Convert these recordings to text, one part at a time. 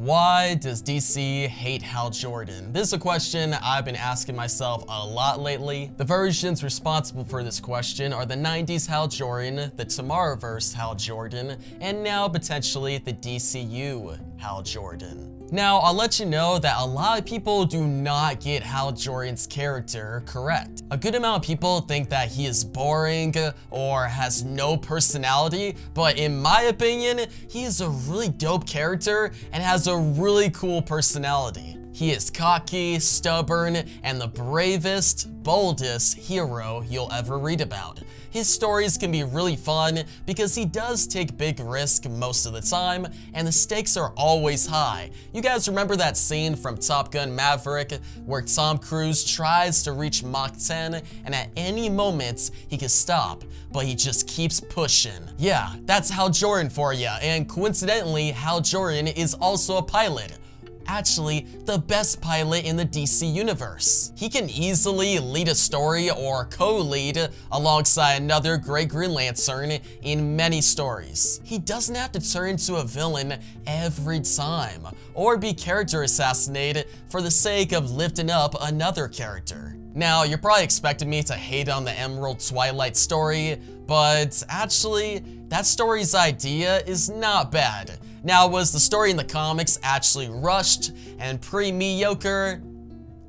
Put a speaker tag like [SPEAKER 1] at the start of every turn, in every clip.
[SPEAKER 1] Why does DC hate Hal Jordan? This is a question I've been asking myself a lot lately. The versions responsible for this question are the 90s Hal Jordan, the Tomorrowverse Hal Jordan, and now potentially the DCU Hal Jordan. Now, I'll let you know that a lot of people do not get Hal Jordan's character correct. A good amount of people think that he is boring or has no personality, but in my opinion, he is a really dope character and has a really cool personality. He is cocky, stubborn, and the bravest, boldest hero you'll ever read about. His stories can be really fun because he does take big risks most of the time, and the stakes are always high. You guys remember that scene from Top Gun Maverick where Tom Cruise tries to reach Mach 10 and at any moment he can stop, but he just keeps pushing. Yeah, that's Hal Jordan for ya, and coincidentally, Hal Jordan is also a pilot. Actually, the best pilot in the DC universe. He can easily lead a story or co-lead alongside another great Green Lantern in many stories. He doesn't have to turn into a villain every time or be character assassinated for the sake of lifting up another character. Now, you're probably expecting me to hate on the Emerald Twilight story, but actually, that story's idea is not bad. Now, was the story in the comics actually rushed and pretty mediocre?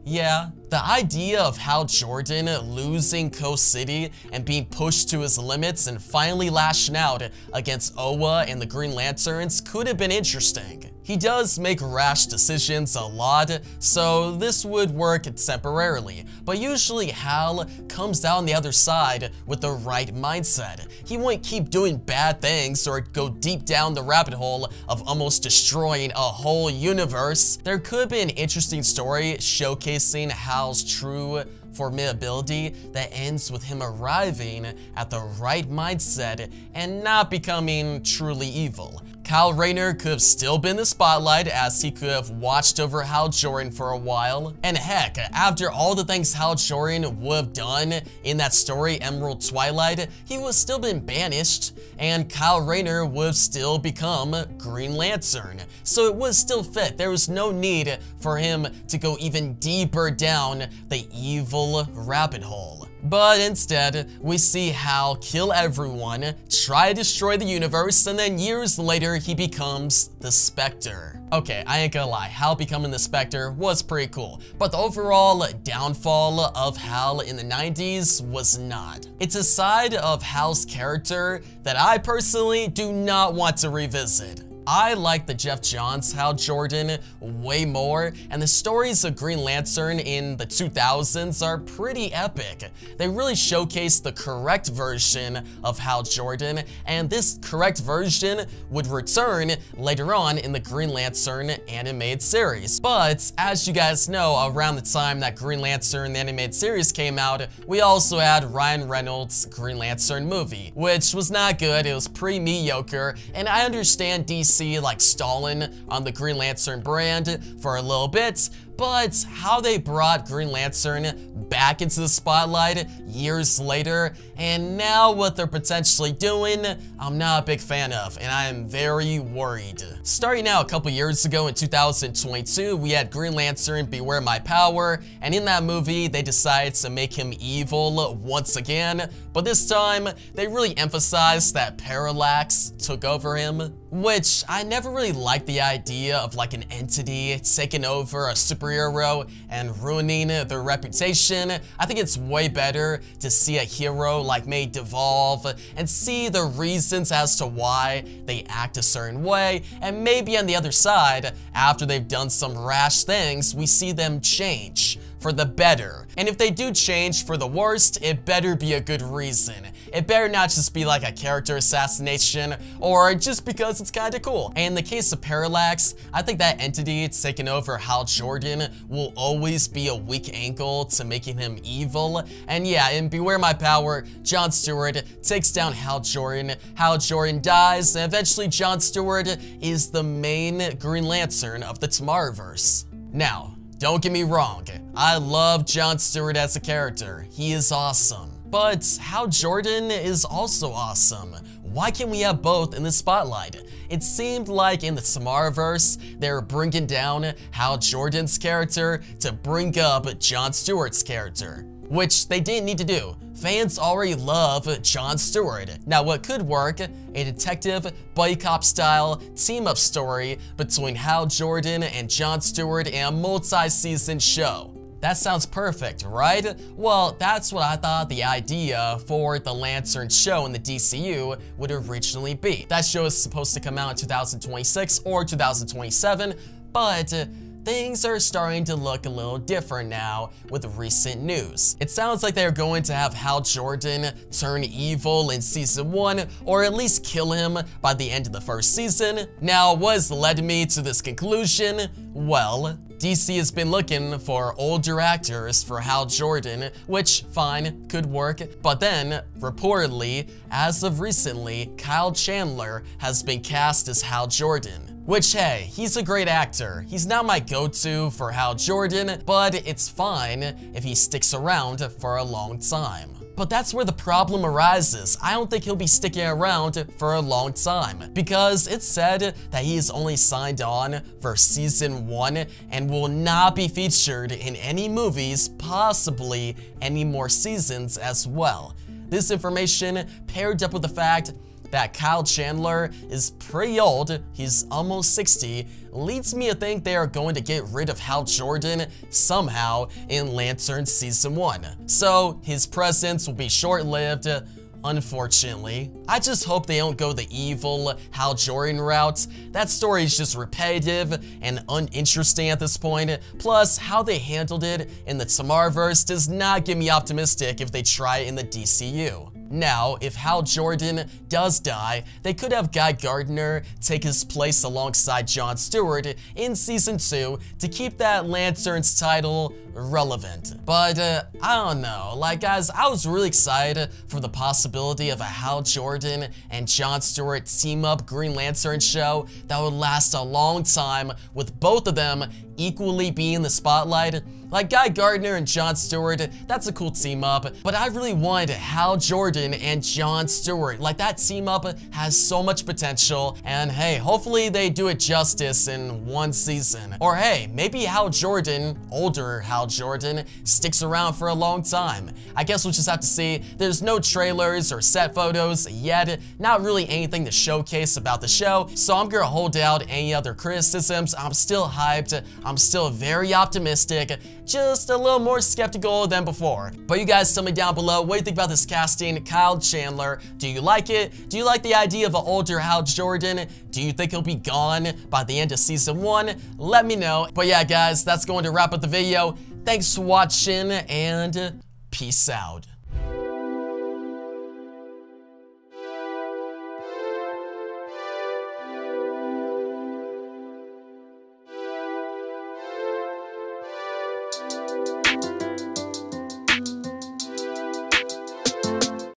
[SPEAKER 1] Yeah. The idea of Hal Jordan losing Coast City and being pushed to his limits and finally lashing out against Oa and the Green Lanterns could have been interesting. He does make rash decisions a lot, so this would work temporarily, but usually Hal comes out on the other side with the right mindset. He wouldn't keep doing bad things or go deep down the rabbit hole of almost destroying a whole universe. There could be an interesting story showcasing Hal's true formidability that ends with him arriving at the right mindset and not becoming truly evil. Kyle Rayner could have still been in the spotlight as he could have watched over Hal Jordan for a while. And heck, after all the things Hal Jordan would have done in that story, Emerald Twilight, he would have still been banished and Kyle Rayner would have still become Green Lantern. So it would still fit. There was no need for him to go even deeper down the evil rabbit hole. But instead, we see Hal kill everyone, try to destroy the universe, and then years later, he becomes the Spectre. Okay, I ain't gonna lie, Hal becoming the Spectre was pretty cool, but the overall downfall of Hal in the 90s was not. It's a side of Hal's character that I personally do not want to revisit. I like the Jeff Johns Hal Jordan way more, and the stories of Green Lantern in the 2000s are pretty epic. They really showcase the correct version of Hal Jordan, and this correct version would return later on in the Green Lantern animated series. But as you guys know, around the time that Green Lantern the animated series came out, we also had Ryan Reynolds' Green Lantern movie, which was not good. It was pretty mediocre, and I understand DC like stalling on the Green Lantern brand for a little bit, but how they brought Green Lantern back into the spotlight years later, and now what they're potentially doing, I'm not a big fan of, and I am very worried. Starting out a couple years ago in 2022, we had Green Lantern Beware My Power, and in that movie, they decided to make him evil once again, but this time, they really emphasized that Parallax took over him, which I never really liked the idea of like an entity taking over a superhero and ruining their reputation. I think it's way better to see a hero like made devolve and see the reasons as to why they act a certain way, and maybe on the other side, after they've done some rash things, we see them change for the better. And if they do change for the worst, it better be a good reason. It better not just be like a character assassination or just because it's kinda cool. And in the case of Parallax, I think that entity taking over Hal Jordan will always be a weak ankle to making him evil. And yeah, in Beware My Power, John Stewart takes down Hal Jordan dies, and eventually John Stewart is the main Green Lantern of the Tomorrowverse. Now, don't get me wrong, I love John Stewart as a character. He is awesome. But Hal Jordan is also awesome. Why can't we have both in the spotlight? It seemed like in the Tomorrowverse, they were bringing down Hal Jordan's character to bring up Jon Stewart's character, which they didn't need to do. Fans already love Jon Stewart. Now what could work, a detective buddy cop style team-up story between Hal Jordan and Jon Stewart in a multi-season show. That sounds perfect, right? Well, that's what I thought the idea for the Lantern show in the DCU would originally be. That show is supposed to come out in 2026 or 2027, but things are starting to look a little different now with recent news. It sounds like they're going to have Hal Jordan turn evil in season 1, or at least kill him by the end of the first season. Now, what has led me to this conclusion? Well, DC has been looking for older actors for Hal Jordan, which, fine, could work, but then, reportedly, as of recently, Kyle Chandler has been cast as Hal Jordan. Which, hey, he's a great actor. He's not my go-to for Hal Jordan, but it's fine if he sticks around for a long time. But that's where the problem arises. I don't think he'll be sticking around for a long time, because it's said that he is only signed on for season 1 and will not be featured in any movies, possibly any more seasons as well. This information, paired up with the fact that Kyle Chandler is pretty old, he's almost 60, leads me to think they are going to get rid of Hal Jordan somehow in Lantern Season 1. So his presence will be short-lived, unfortunately. I just hope they don't go the evil Hal Jordan route. That story is just repetitive and uninteresting at this point. Plus, how they handled it in the Tomorrowverse does not get me optimistic if they try it in the DCU. Now, if Hal Jordan does die, they could have Guy Gardner take his place alongside Jon Stewart in Season 2 to keep that Lantern's title relevant. But, I don't know. Like, guys, I was really excited for the possibility of a Hal Jordan and Jon Stewart team-up Green Lantern show that would last a long time, with both of them equally being in the spotlight. Like Guy Gardner and Jon Stewart, that's a cool team up, but I really wanted Hal Jordan and Jon Stewart. Like, that team up has so much potential, and hey, hopefully they do it justice in one season. Or hey, maybe Hal Jordan, older Hal Jordan, sticks around for a long time. I guess we'll just have to see. There's no trailers or set photos yet, not really anything to showcase about the show, so I'm gonna hold out any other criticisms. I'm still hyped, I'm still very optimistic, just a little more skeptical than before. But you guys tell me down below, what do you think about this casting, Kyle Chandler? Do you like it? Do you like the idea of an older Hal Jordan? Do you think he'll be gone by the end of season 1? Let me know. But yeah, guys, that's going to wrap up the video. Thanks for watching, and peace out.